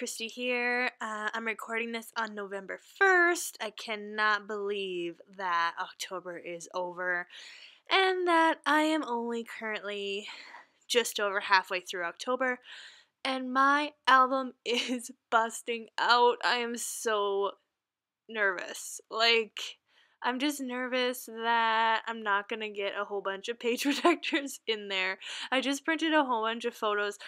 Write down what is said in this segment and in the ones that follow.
Christy here. I'm recording this on November 1st. I cannot believe that October is over and that I am only currently just over halfway through October and my album is busting out. I am so nervous. I'm just nervous that I'm not gonna get a whole bunch of page protectors in there. I just printed a whole bunch of photos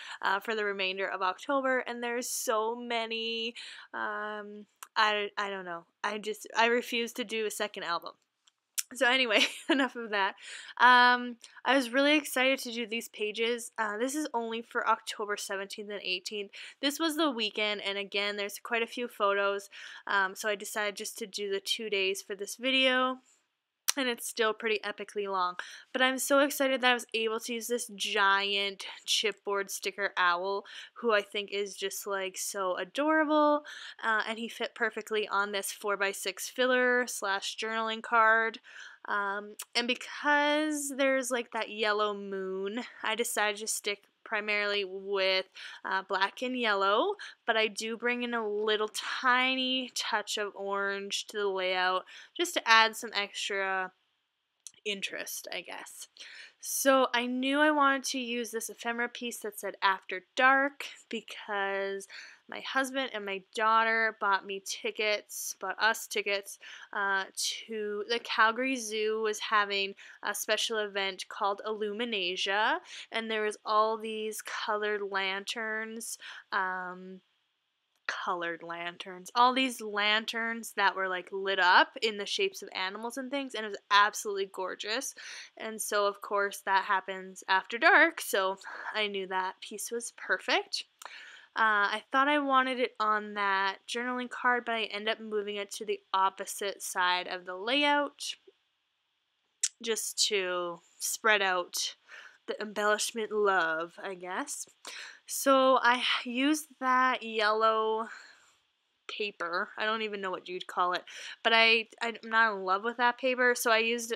for the remainder of October, and there's so many. I don't know. I refuse to do a second album. So anyway, enough of that. I was really excited to do these pages. This is only for October 17th and 18th. This was the weekend, and again, there's quite a few photos. So I decided just to do the 2 days for this video. And it's still pretty epically long. But I'm so excited that I was able to use this giant chipboard sticker owl, who I think is just like so adorable. And he fit perfectly on this 4x6 filler / journaling card. And because there's like that yellow moon, I decided to stick primarily with black and yellow, but I do bring in a little tiny touch of orange to the layout just to add some extra interest, I guess. So I knew I wanted to use this ephemera piece that said After Dark because my husband and my daughter bought us tickets to the Calgary Zoo was having a special event called Illuminasia, and there was all these all these lanterns that were like lit up in the shapes of animals and things, and it was absolutely gorgeous. And so of course that happens after dark, so I knew that piece was perfect. I thought I wanted it on that journaling card, but I ended up moving it to the opposite side of the layout just to spread out the embellishment love, I guess. So I used that yellow paper. I don't even know what you'd call it, but I'm not in love with that paper, so I used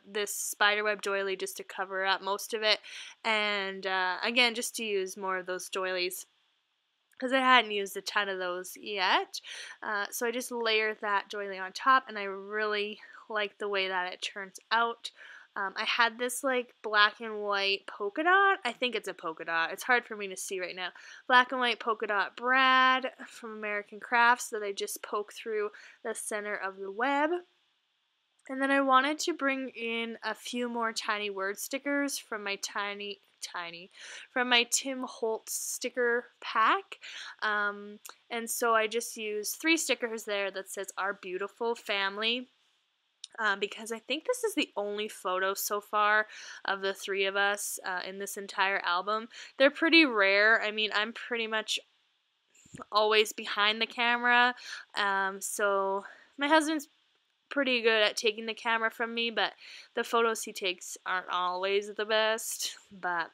this spiderweb doily just to cover up most of it, and again, just to use more of those doilies because I hadn't used a ton of those yet. So I just layered that doily on top, and I really like the way that it turns out. I had this like black and white polka dot. I think it's a polka dot. It's hard for me to see right now. Black and white polka dot brad from American Crafts that I just poke through the center of the web. And then I wanted to bring in a few more tiny word stickers from my from my Tim Holtz sticker pack. And so I just used 3 stickers there that says Our Beautiful Family. Because I think this is the only photo so far of the 3 of us in this entire album. They're pretty rare. I mean, I'm pretty much always behind the camera, so my husband's pretty good at taking the camera from me, but the photos he takes aren't always the best. But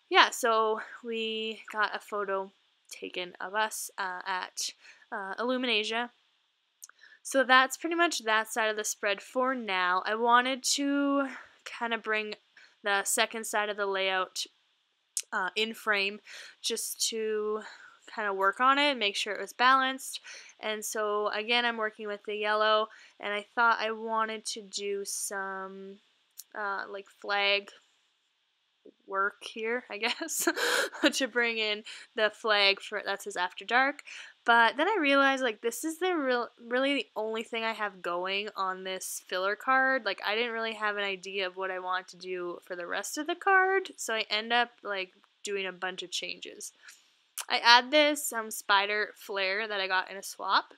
yeah, so we got a photo taken of us at Illuminasia. So that's pretty much that side of the spread for now. I wanted to kind of bring the second side of the layout in frame just to kind of work on it, make sure it was balanced. And so again, I'm working with the yellow, and I thought I wanted to do some like flag work here, I guess, to bring in the flag for that says After Dark. But then I realized like this is really the only thing I have going on this filler card. Like I didn't really have an idea of what I wanted to do for the rest of the card, so I end up like doing a bunch of changes. I add this spider flare that I got in a swap,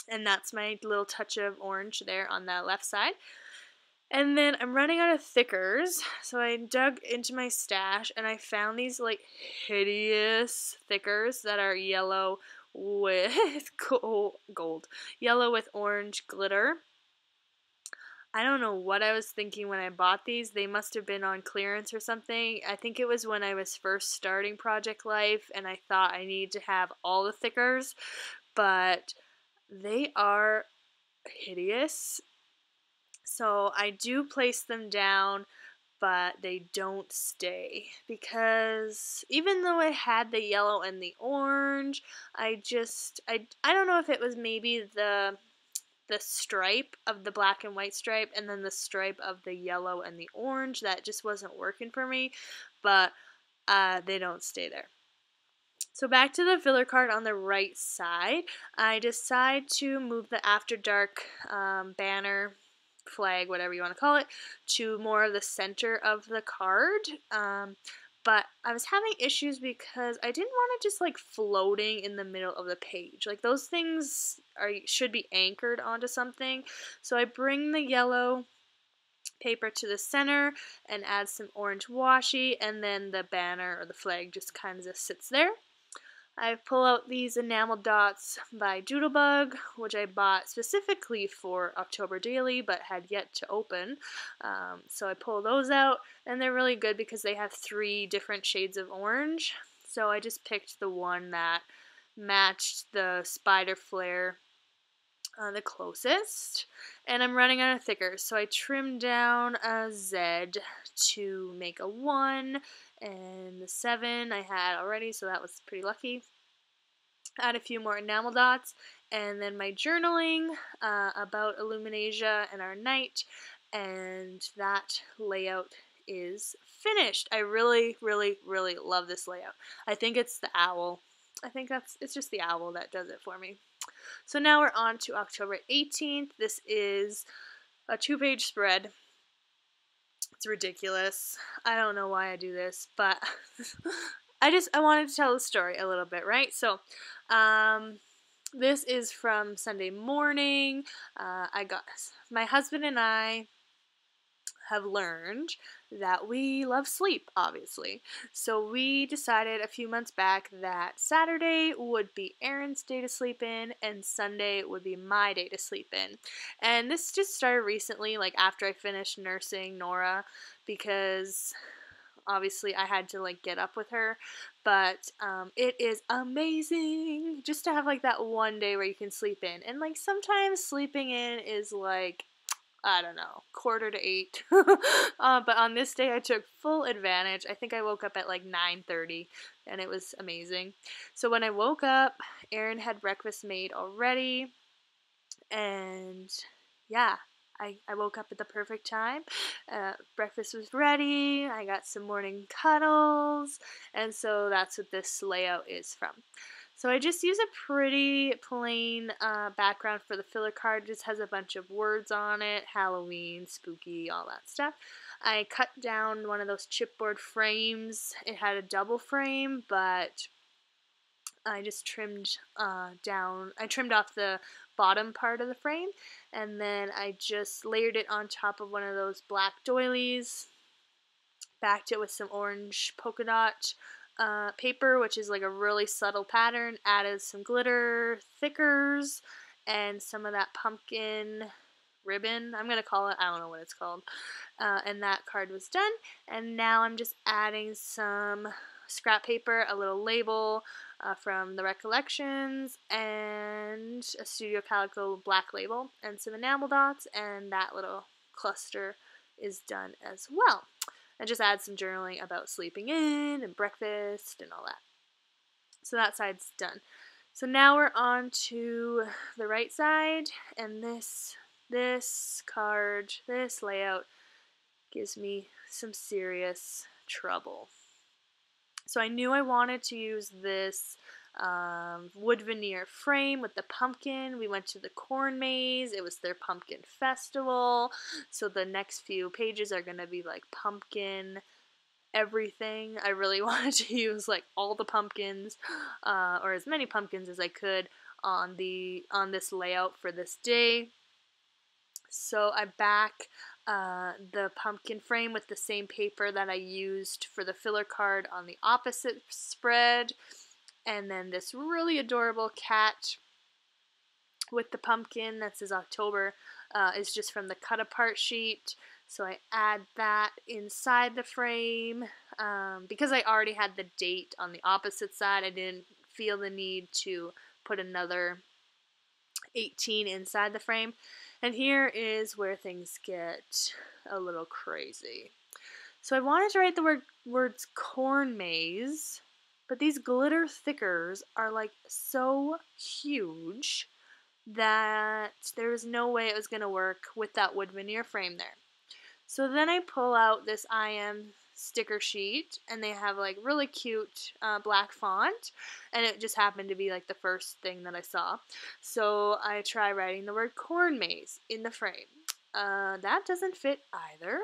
and that's my little touch of orange there on the left side. And then I'm running out of thickers, so I dug into my stash and I found these like hideous thickers that are yellow with yellow with orange glitter. I don't know what I was thinking when I bought these. They must have been on clearance or something. I think it was when I was first starting Project Life and I thought I needed to have all the thickers, but they are hideous. So I do place them down, but they don't stay because even though I had the yellow and the orange, I don't know if it was maybe the stripe of the black and white stripe and then the stripe of the yellow and the orange that just wasn't working for me, but they don't stay there. So back to the filler card on the right side, I decide to move the After Dark banner, flag, whatever you want to call it, to more of the center of the card. But I was having issues because I didn't want it just like floating in the middle of the page. Like those things should be anchored onto something. So I bring the yellow paper to the center and add some orange washi, and then the banner or the flag just kind of just sits there. I pull out these enamel dots by Doodlebug, which I bought specifically for October Daily but had yet to open. So I pull those out, and they're really good because they have 3 different shades of orange. So I just picked the one that matched the spider flare the closest, and I'm running out of thicker, so I trimmed down a Z to make a 1, and the 7 I had already, so that was pretty lucky. Add a few more enamel dots, and then my journaling about Illuminasia and our night, and that layout is finished. I really, really, really love this layout. I think it's the owl. It's just the owl that does it for me. So now we're on to October 18th. This is a 2-page spread. It's ridiculous. I don't know why I do this, but I wanted to tell the story a little bit, right? So, this is from Sunday morning. My husband and I have learned that we love sleep, obviously. So we decided a few months back that Saturday would be Aaron's day to sleep in and Sunday would be my day to sleep in. And this just started recently, like after I finished nursing Nora, because obviously I had to like get up with her, but it is amazing just to have like that one day where you can sleep in. And like sometimes sleeping in is like, I don't know, 7:45. But on this day, I took full advantage. I think I woke up at like 9:30, and it was amazing. So when I woke up, Aaron had breakfast made already, and yeah, I woke up at the perfect time. Breakfast was ready. I got some morning cuddles, and so that's what this layout is from. So I just use a pretty plain background for the filler card. It just has a bunch of words on it, Halloween, spooky, all that stuff. I cut down one of those chipboard frames. It had a double frame, but I just trimmed I trimmed off the bottom part of the frame, and then I just layered it on top of one of those black doilies, backed it with some orange polka dot paper, which is like a really subtle pattern, added some glitter thickers and some of that pumpkin ribbon, I'm going to call it, I don't know what it's called, and that card was done. And now I'm just adding some scrap paper, a little label from the Recollections, and a Studio Calico black label, and some enamel dots, and that little cluster is done as well. And just add some journaling about sleeping in and breakfast and all that. So that side's done. So now we're on to the right side, and this card, this layout gives me some serious trouble. So I knew I wanted to use this wood veneer frame with the pumpkin. We went to the corn maze. It was their pumpkin festival. So the next few pages are going to be like pumpkin everything. I really wanted to use like all the pumpkins or as many pumpkins as I could on this layout for this day. So I back the pumpkin frame with the same paper that I used for the filler card on the opposite spread. And then this really adorable cat with the pumpkin that says October is just from the cut apart sheet. So I add that inside the frame. Because I already had the date on the opposite side, I didn't feel the need to put another 18 inside the frame. And here is where things get a little crazy. So I wanted to write the words corn maze, but these glitter stickers are like so huge that there was no way it was going to work with that wood veneer frame there. So then I pull out this IM sticker sheet, and they have like really cute black font, and it just happened to be like the first thing that I saw. So I try writing the word corn maze in the frame. That doesn't fit either.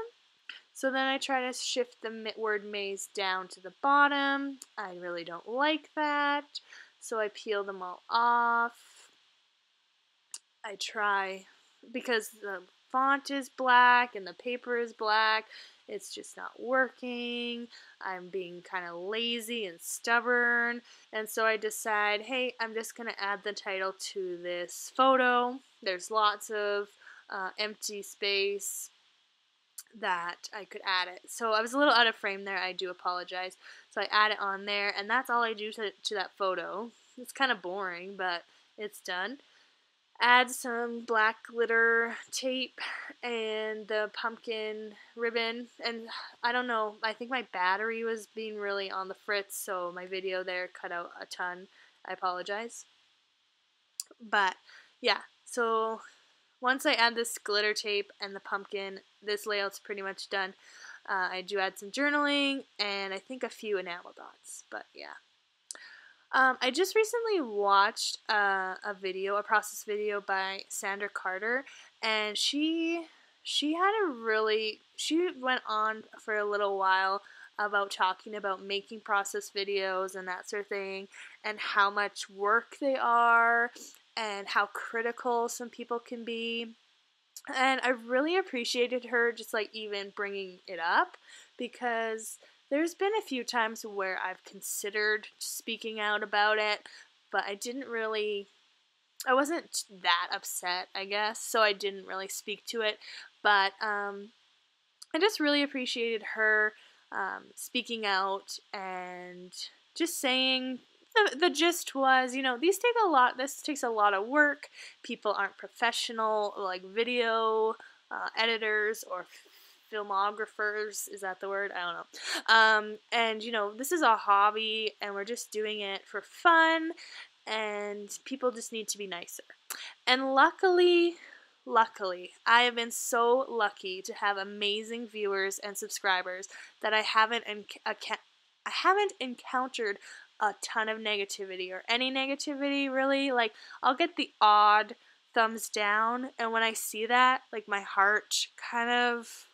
So then I try to shift the word maze down to the bottom. I really don't like that. So I peel them all off. I try, because the font is black and the paper is black, it's just not working. I'm being kind of lazy and stubborn. And so I decide, hey, I'm just going to add the title to this photo. There's lots of empty space that I could add it. So I was a little out of frame there. I do apologize. So I add it on there, and that's all I do to that photo. It's kind of boring, but it's done. Add some black glitter tape and the pumpkin ribbon, and I don't know, I think my battery was being really on the fritz, so my video there cut out a ton. I apologize. But yeah, so once I add this glitter tape and the pumpkin, this layout's pretty much done. I do add some journaling and I think a few enamel dots, but yeah. I just recently watched a process video by Sandra Carter, and she went on for a little while about talking about making process videos and that sort of thing, and how much work they are, and how critical some people can be. And I really appreciated her just like even bringing it up, because there's been a few times where I've considered speaking out about it, but I wasn't that upset, I guess, so I didn't really speak to it. But I just really appreciated her speaking out and just saying. The gist was, this takes a lot of work. People aren't professional, like video editors or filmographers. Is that the word? I don't know. And, this is a hobby, and we're just doing it for fun, and people just need to be nicer. And luckily, I have been so lucky to have amazing viewers and subscribers that I haven't encountered a ton of negativity, or any negativity really. Like, I'll get the odd thumbs down, and when I see that, like, my heart kind of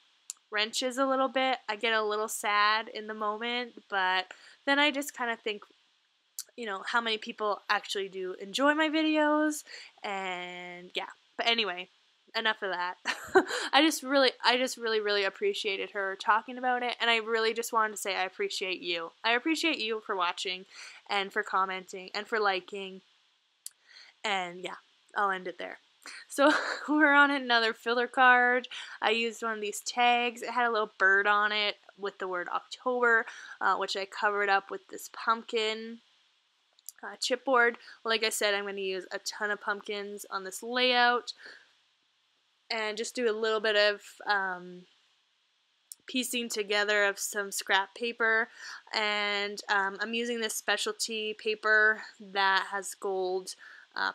wrenches a little bit. I get a little sad in the moment, but then I just kind of think, how many people actually do enjoy my videos, and yeah. But anyway, enough of that. I just really appreciated her talking about it, and I really just wanted to say I appreciate you. I appreciate you for watching, and for commenting, and for liking, and yeah, I'll end it there. So we're on another filler card. I used one of these tags. It had a little bird on it with the word October, which I covered up with this pumpkin chipboard. Like I said, I'm going to use a ton of pumpkins on this layout, and just do a little bit of piecing together of some scrap paper. And I'm using this specialty paper that has gold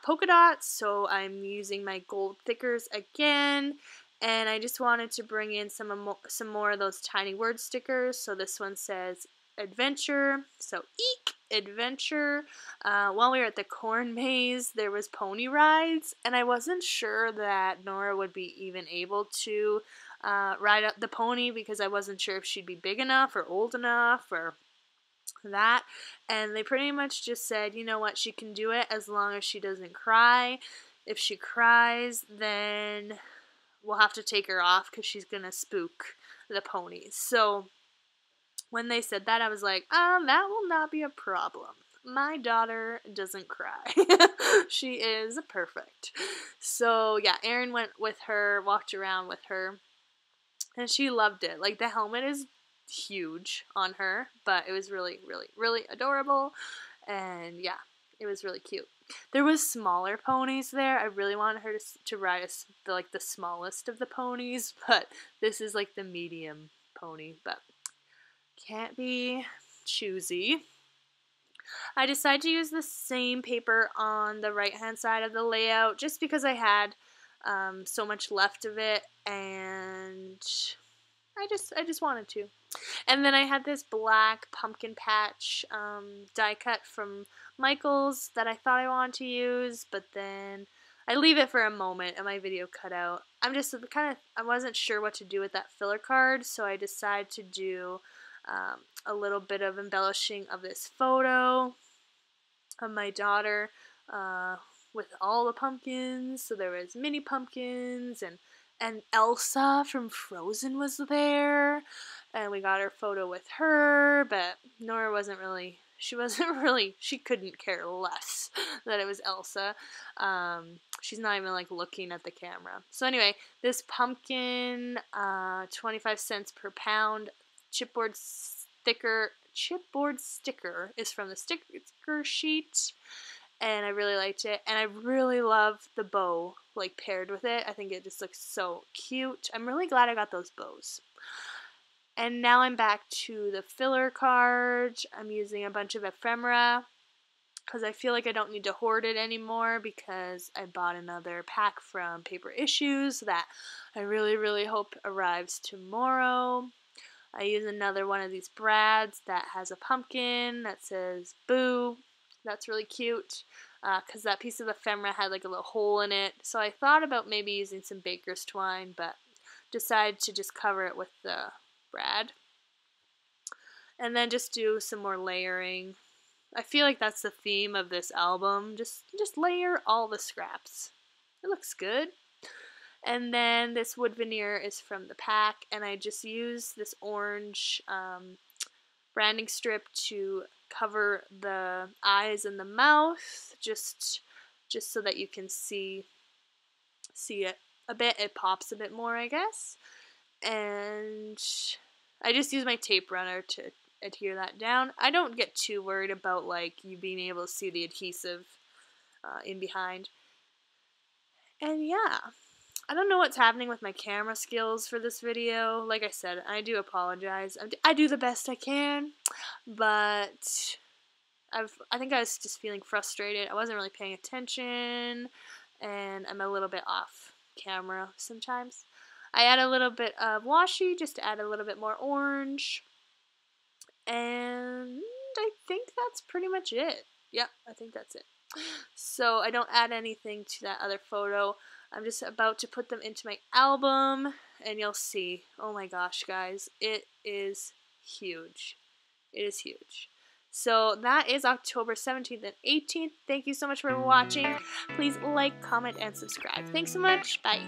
polka dots, so I'm using my gold thickers again. And I just wanted to bring in some more of those tiny word stickers. So this one says adventure, so eek, adventure. While we were at the corn maze, there was pony rides, and I wasn't sure that Nora would be even able to ride up the pony, because I wasn't sure if she'd be big enough or old enough or that. And they pretty much just said, you know what, she can do it as long as she doesn't cry. If she cries, then we'll have to take her off, because she's gonna spook the ponies. So when they said that, I was like, that will not be a problem. My daughter doesn't cry. She is perfect. So yeah, Erin went with her, walked around with her, and she loved it. Like, the helmet is huge on her, but it was really, really, really adorable. And yeah, it was really cute. There was smaller ponies there. I really wanted her to ride the smallest of the ponies, but this is like the medium pony. But Can't be choosy. I decided to use the same paper on the right hand side of the layout just because I had so much left of it, and I just wanted to. And then I had this black pumpkin patch die cut from Michaels that I thought I wanted to use, but then I leave it for a moment and my video cut out. I wasn't sure what to do with that filler card, so I decided to do a little bit of embellishing of this photo of my daughter with all the pumpkins. So there was mini pumpkins, and Elsa from Frozen was there, and we got her photo with her, but Nora wasn't really, she couldn't care less that it was Elsa. She's not even like looking at the camera. So anyway, this pumpkin, 25 cents per pound chipboard sticker is from the sticker sheet, and I really liked it, and I really love the bow like paired with it. I think it just looks so cute. I'm really glad I got those bows. And now I'm back to the filler card. I'm using a bunch of ephemera because I feel like I don't need to hoard it anymore because I bought another pack from Paper Issues that I really hope arrives tomorrow. I use another one of these brads that has a pumpkin that says boo. That's really cute because that piece of ephemera had like a little hole in it. So I thought about maybe using some baker's twine, but decided to just cover it with the brad. And then just do some more layering. I feel like that's the theme of this album. Just layer all the scraps. It looks good. And then this wood veneer is from the pack, and I just use this orange branding strip to cover the eyes and the mouth, just so that you can see it a bit. It pops a bit more, I guess. And I just use my tape runner to adhere that down. I don't get too worried about like you being able to see the adhesive in behind. And yeah, I don't know what's happening with my camera skills for this video. Like I said, I do apologize. I do the best I can, but I think I was just feeling frustrated. I wasn't really paying attention, and I'm a little bit off camera sometimes. I add a little bit of washi just to add a little bit more orange, and I think that's pretty much it. Yep, I think that's it. So I don't add anything to that other photo. I'm just about to put them into my album, and you'll see. Oh my gosh, guys, it is huge. It is huge. So that is October 17th and 18th. Thank you so much for watching. Please like, comment, and subscribe. Thanks so much. Bye.